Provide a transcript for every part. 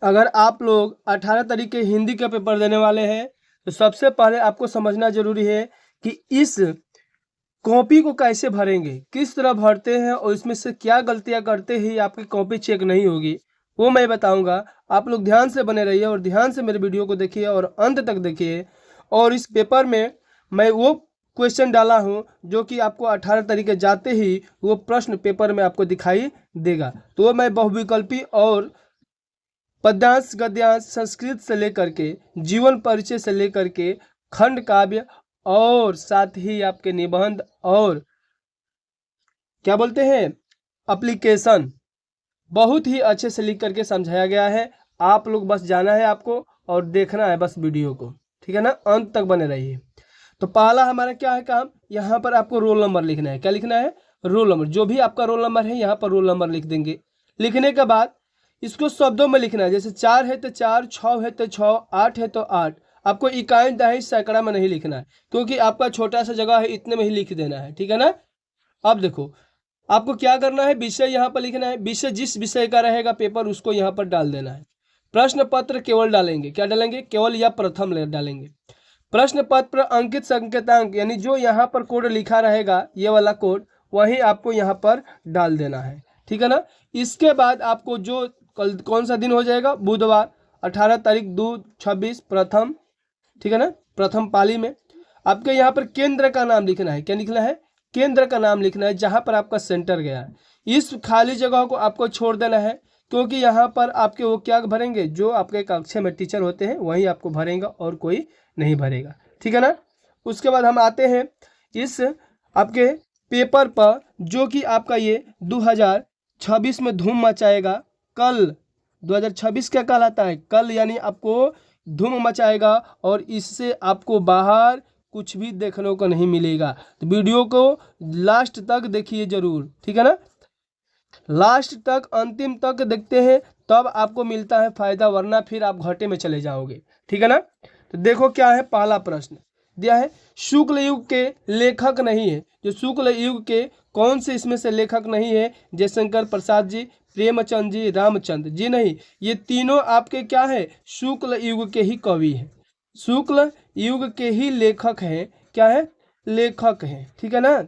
अगर आप लोग 18 तारीख के हिंदी का पेपर देने वाले हैं तो सबसे पहले आपको समझना जरूरी है कि इस कॉपी को कैसे भरेंगे, किस तरह भरते हैं और इसमें से क्या गलतियां करते ही आपकी कॉपी चेक नहीं होगी, वो मैं बताऊंगा। आप लोग ध्यान से बने रहिए और ध्यान से मेरे वीडियो को देखिए और अंत तक देखिए। और इस पेपर में मैं वो क्वेश्चन डाला हूं जो कि आपको 18 तारीख के जाते ही वो प्रश्न पेपर में आपको दिखाई देगा। तो वो मैं बहुविकल्पी और पद्यांश गद्यांश संस्कृत से लेकर के जीवन परिचय से लेकर के खंड काव्य और साथ ही आपके निबंध और क्या बोलते हैं एप्लीकेशन बहुत ही अच्छे से लिख करके समझाया गया है। आप लोग बस जाना है आपको और देखना है बस वीडियो को, ठीक है ना, अंत तक बने रहिए। तो पहला हमारा क्या है काम, यहाँ पर आपको रोल नंबर लिखना है। क्या लिखना है? Roll number. जो भी आपका रोल नंबर है यहाँ पर रोल नंबर लिख देंगे। लिखने के बाद इसको शब्दों में लिखना है। जैसे 4 है तो 4, 6 है तो 6, 8 है तो 8। आपको इकाई दहाई सैकड़ा में नहीं लिखना है क्योंकि आपका छोटा सा जगह है, इतने में ही लिख देना है, ठीक है ना। अब देखो आपको क्या करना है, विषय यहाँ पर लिखना है। विषय जिस विषय का रहेगा पेपर उसको यहाँ पर डाल देना है। प्रश्न पत्र केवल डालेंगे, क्या डालेंगे? केवल या प्रथम डालेंगे। प्रश्न पत्र पर अंकित संकेतांक यानी जो यहाँ पर कोड लिखा रहेगा ये वाला कोड वही आपको यहाँ पर डाल देना है, ठीक है ना। इसके बाद आपको जो कल कौन सा दिन हो जाएगा, बुधवार 18 तारीख 2/26 प्रथम, ठीक है ना, प्रथम पाली में आपके यहाँ पर केंद्र का नाम लिखना है। क्या लिखना है? केंद्र का नाम लिखना है जहाँ पर आपका सेंटर गया है। इस खाली जगह को आपको छोड़ देना है क्योंकि यहाँ पर आपके वो क्या भरेंगे, जो आपके कक्षा में टीचर होते हैं वही आपको भरेंगे और कोई नहीं भरेगा, ठीक है ना। उसके बाद हम आते हैं इस आपके पेपर पर जो कि आपका ये 2026 में धूम मचाएगा। कल 2026 क्या कहलाता है? कल यानी आपको धूम मचाएगा और इससे आपको बाहर कुछ भी देखने को नहीं मिलेगा। तो वीडियो को लास्ट तक देखिए जरूर, ठीक है ना। लास्ट तक अंतिम तक देखते हैं तब आपको मिलता है फायदा, वरना फिर आप घाटे में चले जाओगे, ठीक है ना। तो देखो क्या है, पहला प्रश्न दिया है शुक्ल युग के लेखक नहीं है। जो शुक्ल युग के कौन से इसमें से लेखक नहीं है? जयशंकर प्रसाद जी, प्रेमचंद जी, रामचंद्र जी नहीं। ये तीनों आपके क्या है? शुक्ल युग के ही कवि हैं, शुक्ल युग के ही लेखक हैं। क्या है? लेखक हैं, ठीक है ना।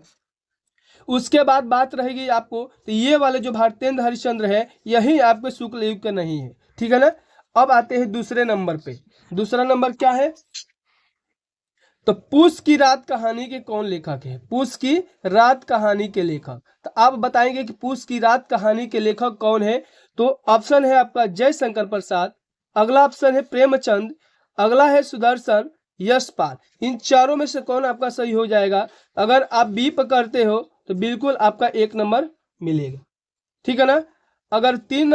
उसके बाद बात रहेगी आपको तो ये वाले जो भारतेंद्र हरिश्चंद्र है यही आपके शुक्ल युग के नहीं है, ठीक है ना। अब आते हैं दूसरे नंबर पे। दूसरा नंबर क्या है? तो पूस की रात कहानी के कौन लेखक है? पूस की रात कहानी के लेखक। तो आप बताएंगे कि पूस की रात कहानी के लेखक कौन है? तो ऑप्शन है आपका जयशंकर प्रसाद, अगला ऑप्शन है प्रेमचंद, अगला है सुदर्शन, यशपाल। इन चारों में से कौन आपका सही हो जाएगा? अगर आप बी पर करते हो तो बिल्कुल आपका 1 नंबर मिलेगा, ठीक है ना। अगर 3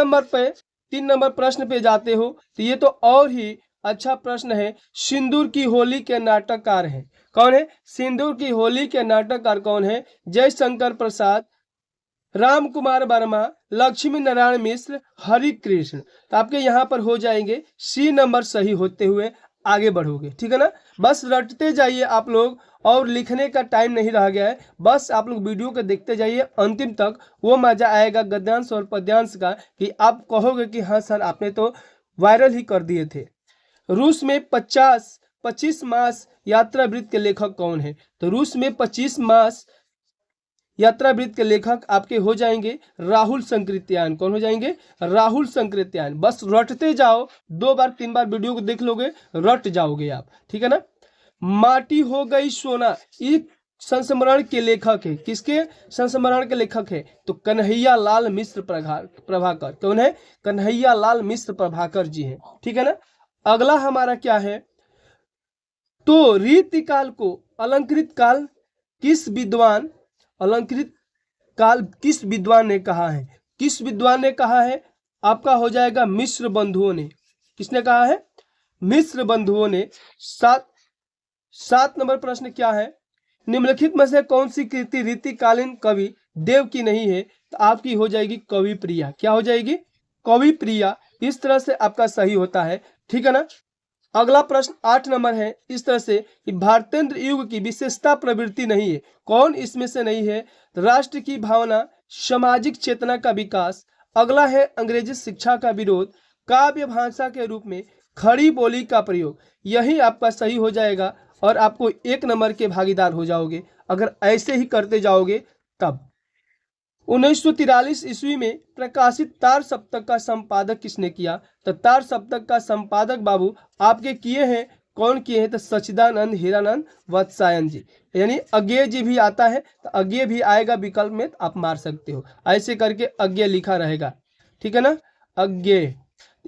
नंबर प्रश्न पे जाते हो तो ये तो और ही अच्छा प्रश्न है। सिंदूर की होली के नाटककार हैं कौन है? सिंदूर की होली के नाटककार कौन है? जयशंकर प्रसाद, राम कुमार वर्मा, लक्ष्मी नारायण मिश्र, हरि कृष्ण। तो आपके यहाँ पर हो जाएंगे सी नंबर सही होते हुए आगे बढ़ोगे, ठीक है ना। बस रटते जाइए आप लोग और लिखने का टाइम नहीं रह गया है। बस आप लोग वीडियो को देखते जाइए अंतिम तक, वो मजा आएगा गद्यांश और पद्यांश का कि आप कहोगे कि हाँ सर आपने तो वायरल ही कर दिए थे। रूस में 25 मास यात्रावृत्त के लेखक कौन है? तो रूस में 25 मास यात्रावृत्त के लेखक आपके हो जाएंगे राहुल संकृत्यायन। कौन हो जाएंगे? राहुल संकृत्यायन। बस रटते जाओ, 2 बार 3 बार वीडियो को देख लोगे रट जाओगे आप, ठीक है ना। माटी हो गई सोना ये संस्मरण के लेखक है। किसके संस्मरण के लेखक है? तो कन्हैया लाल मिश्र प्रभाकर। कौन है? कन्हैया लाल मिश्र प्रभाकर जी हैं, ठीक है ना। अगला हमारा क्या है? तो रीतिकाल को अलंकृत काल किस विद्वान ने कहा है? किस विद्वान ने कहा है? आपका हो जाएगा मिश्र बंधुओं ने। किसने कहा है? मिश्र बंधुओं ने। 7 नंबर प्रश्न क्या है? निम्नलिखित में से कौन सी कृति रीतिकालीन कवि देव की नहीं है? तो आपकी हो जाएगी कवि प्रिया। क्या हो जाएगी? कवि प्रिया। इस तरह से आपका सही होता है, ठीक है ना। अगला प्रश्न 8 नंबर है इस तरह से कि भारतेंद्र युग की विशेषता प्रवृत्ति नहीं है। कौन इसमें से नहीं है? राष्ट्र की भावना, सामाजिक चेतना का विकास, अगला है अंग्रेजी शिक्षा का विरोध, काव्य भाषा के रूप में खड़ी बोली का प्रयोग, यही आपका सही हो जाएगा और आपको 1 नंबर के भागीदार हो जाओगे अगर ऐसे ही करते जाओगे तब। 1943 ईस्वी में प्रकाशित तार सप्तक का संपादक किसने किया? तो तार सप्तक का संपादक बाबू आपके किए हैं, कौन किए हैं? तो सच्चिदानंद हीरानंद वत्सायन जी, यानी अज्ञेय जी भी आता है तो अज्ञेय भी आएगा विकल्प में, तो आप मार सकते हो ऐसे करके अज्ञेय लिखा रहेगा, ठीक है ना, अज्ञेय,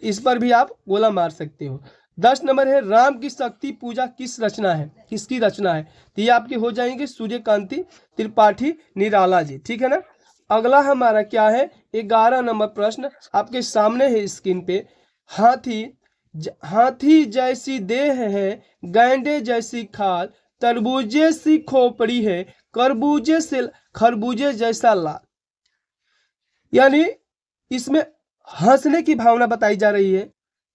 इस पर भी आप गोला मार सकते हो। 10 नंबर है राम की शक्ति पूजा किस रचना है, किसकी रचना है? तो ये आपके हो जाएंगे सूर्यकांति त्रिपाठी निराला जी, ठीक है ना। अगला हमारा क्या है, 11 नंबर प्रश्न आपके सामने है स्क्रीन पे। हाथी जैसी देह है, गैंडे जैसी खाल, तरबूजे सी खोपड़ी है, खरबूजे जैसा लाल। यानी इसमें हंसने की भावना बताई जा रही है,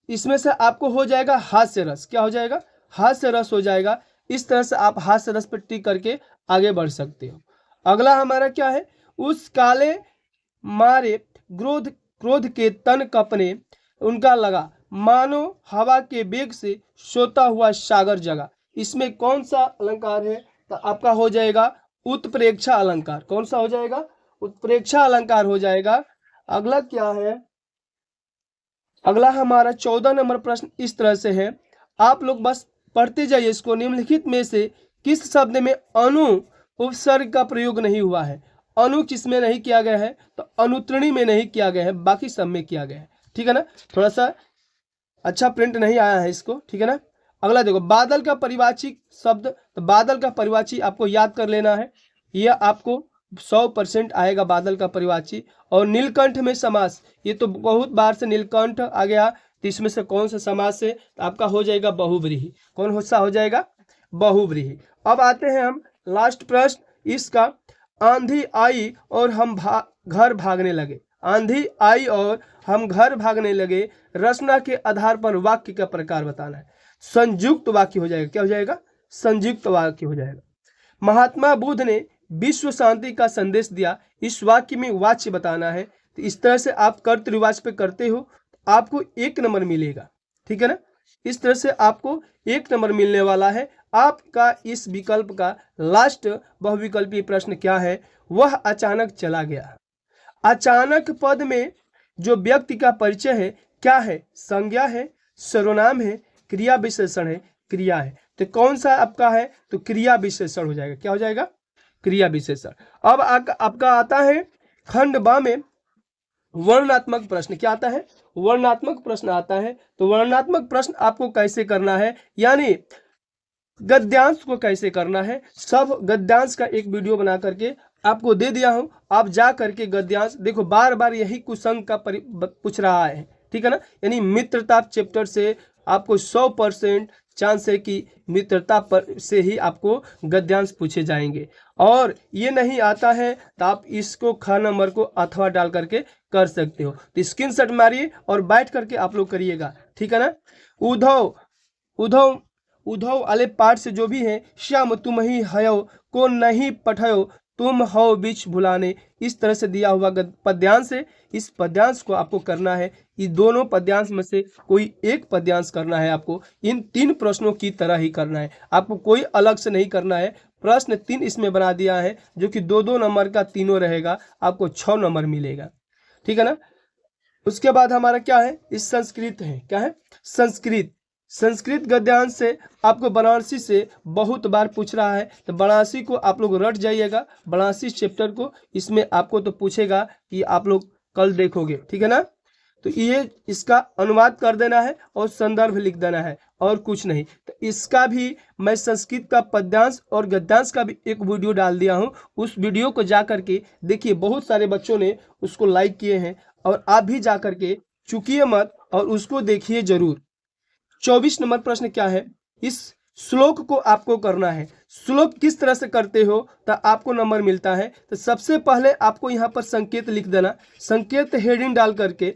इसमें से आपको हो जाएगा हास्य रस। क्या हो जाएगा? हास्य रस हो जाएगा। इस तरह से आप हास्य रस पर टिक करके आगे बढ़ सकते हो। अगला हमारा क्या है, उस काले मारे क्रोध के तन कपने उनका लगा, मानो हवा के बेग से सोता हुआ सागर जगा। इसमें कौन सा अलंकार है? तो आपका हो जाएगा उत्प्रेक्षा अलंकार। कौन सा हो जाएगा? उत्प्रेक्षा अलंकार हो जाएगा। अगला क्या है, अगला हमारा 14 नंबर प्रश्न इस तरह से है, आप लोग बस पढ़ते जाइए इसको। निम्नलिखित में से किस शब्द में अनु उपसर्ग का प्रयोग नहीं हुआ है? अनु किसमें नहीं किया गया है? तो अनुत्तरणी में नहीं किया गया है, बाकी सब में किया गया है, ठीक है ना। थोड़ा सा अच्छा प्रिंट नहीं आया है इसको, ठीक है ना। अगला देखो, बादल का परिवाची शब्द, तो बादल का परिवाची आपको याद कर लेना है, यह आपको 100% आएगा बादल का परिवाची। और नीलकंठ में समास, ये तो बहुत बार से नीलकंठ आ गया, तो इसमें से कौन सा समास है? तो आपका हो जाएगा बहुव्रीहि। कौन सा हो जाएगा? बहुव्रीहि। अब आते हैं हम लास्ट प्रश्न इसका, आंधी आई और हम घर भागने लगे। आंधी आई और हम घर भागने लगे, रचना के आधार पर वाक्य का प्रकार बताना है। संयुक्त वाक्य हो जाएगा। क्या हो जाएगा? संयुक्त वाक्य हो जाएगा। महात्मा बुद्ध ने विश्व शांति का संदेश दिया, इस वाक्य में वाच्य बताना है। तो इस तरह से आप कर्तृवाच्य पे करते हो, आपको 1 नंबर मिलेगा, ठीक है ना। इस तरह से आपको 1 नंबर मिलने वाला है। आपका इस विकल्प का लास्ट बहुविकल्पीय प्रश्न क्या है? वह अचानक चला गया। अचानक पद में जो व्यक्ति का परिचय है क्या है? संज्ञा है, सर्वनाम है, क्रिया विशेषण है, क्रिया है। तो कौन सा आपका है? तो क्रिया विशेषण हो जाएगा। क्या हो जाएगा? क्रिया विशेषण। अब आपका आता है खंड बा में वर्णनात्मक प्रश्न। क्या आता है? वर्णनात्मक प्रश्न आता है। तो वर्णनात्मक प्रश्न आपको कैसे करना है, यानी गद्यांश को कैसे करना है, सब गद्यांश का एक वीडियो बना करके आपको दे दिया हूं। आप जा करके गद्यांश देखो, बार बार यही कुसंग का पूछ रहा है, ठीक है ना। यानी मित्रता चैप्टर से आपको 100% चांस है कि मित्रता पर से ही आपको गद्यांश पूछे जाएंगे। और ये नहीं आता है तो आप इसको ख नंबर को अथवा डाल करके कर सकते हो। तो स्क्रीनशॉट मारिए और बैठ करके आप लोग करिएगा, ठीक है ना। उद्धव वाले पाठ से जो भी है, श्याम तुम ही हयो को नहीं पठयो तुम हो बीच भुलाने, इस तरह से दिया हुआ पद्यांश है। इस पद्यांश को आपको करना है। ये दोनों पद्यांश में से कोई एक पद्यांश करना है आपको। इन 3 प्रश्नों की तरह ही करना है, आपको कोई अलग से नहीं करना है। प्रश्न 3 इसमें बना दिया है जो कि 2-2 नंबर का तीनों रहेगा, आपको 6 नंबर मिलेगा, ठीक है ना। उसके बाद हमारा क्या है, इस संस्कृत है। क्या है? संस्कृत गद्यांश से आपको बनारसी से बहुत बार पूछ रहा है, तो बनारसी को आप लोग रट जाइएगा। बनारसी चैप्टर को इसमें आपको तो पूछेगा कि आप लोग कल देखोगे, ठीक है ना। तो ये इसका अनुवाद कर देना है और संदर्भ लिख देना है और कुछ नहीं। तो इसका भी मैं संस्कृत का पद्यांश और गद्यांश का भी एक वीडियो डाल दिया हूँ, उस वीडियो को जा करके देखिए। बहुत सारे बच्चों ने उसको लाइक किए हैं और आप भी जा करके चूकिए मत और उसको देखिए जरूर। 24 नंबर प्रश्न क्या है, इस श्लोक को आपको करना है। श्लोक किस तरह से करते हो तो आपको नंबर मिलता है। तो सबसे पहले आपको यहाँ पर संकेत लिख देना, संकेत हेडिंग डाल करके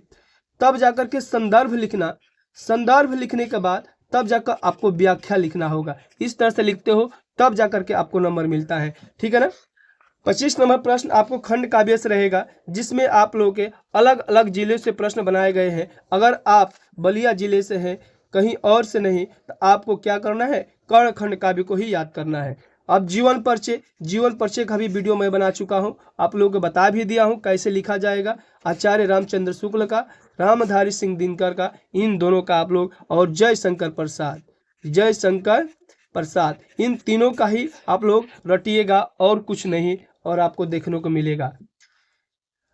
तब जाकर के संदर्भ लिखना। संदर्भ लिखने के बाद तब जाकर आपको व्याख्या लिखना होगा। इस तरह से लिखते हो तब जाकर के आपको नंबर मिलता है, ठीक है ना। 25 नंबर प्रश्न आपको खंड काव्य से रहेगा, जिसमें आप लोगों के अलग अलग जिले से प्रश्न बनाए गए हैं। अगर आप बलिया जिले से हैं, कहीं और से नहीं, तो आपको क्या करना है, कर्ण खंड काव्य को ही याद करना है। अब जीवन परिचय का भी वीडियो मैं बना चुका हूं, आप लोगों को बता भी दिया हूं कैसे लिखा जाएगा। आचार्य रामचंद्र शुक्ल का, रामधारी सिंह दिनकर का, इन दोनों का आप लोग, और जयशंकर प्रसाद, इन तीनों का ही आप लोग रटिएगा और कुछ नहीं, और आपको देखने को मिलेगा।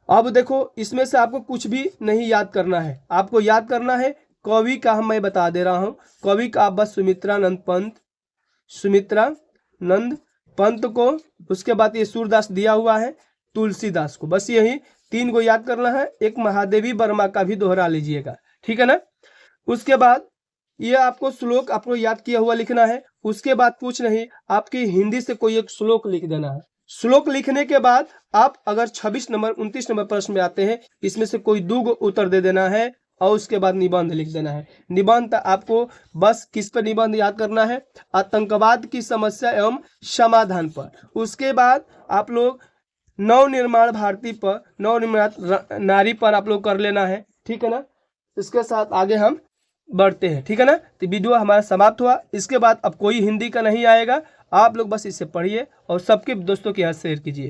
अब देखो, इसमें से आपको कुछ भी नहीं याद करना है, आपको याद करना है कवि का। मैं बता दे रहा हूं, कवि का आप बस सुमित्रानंद पंत को, उसके बाद ये सूरदास दिया हुआ है, तुलसीदास को, बस यही 3 को याद करना है। एक महादेवी वर्मा का भी दोहरा लीजिएगा, ठीक है ना। उसके बाद ये आपको श्लोक आपको याद किया हुआ लिखना है। उसके बाद कुछ नहीं, आपकी हिंदी से कोई एक श्लोक लिख देना है। श्लोक लिखने के बाद आप अगर 29 नंबर प्रश्न में आते हैं, इसमें से कोई 2 उत्तर दे देना है, और उसके बाद निबंध लिख देना है। निबंध आपको बस किस पर निबंध याद करना है, आतंकवाद की समस्या एवं समाधान पर। उसके बाद आप लोग नवनिर्माण भारती पर, नवनिर्माण नारी पर आप लोग कर लेना है, ठीक है ना। इसके साथ आगे हम बढ़ते हैं, ठीक है ना। तो वीडियो हमारा समाप्त हुआ। इसके बाद अब कोई हिंदी का नहीं आएगा, आप लोग बस इसे पढ़िए और सबके दोस्तों के यहाँ शेयर कीजिए।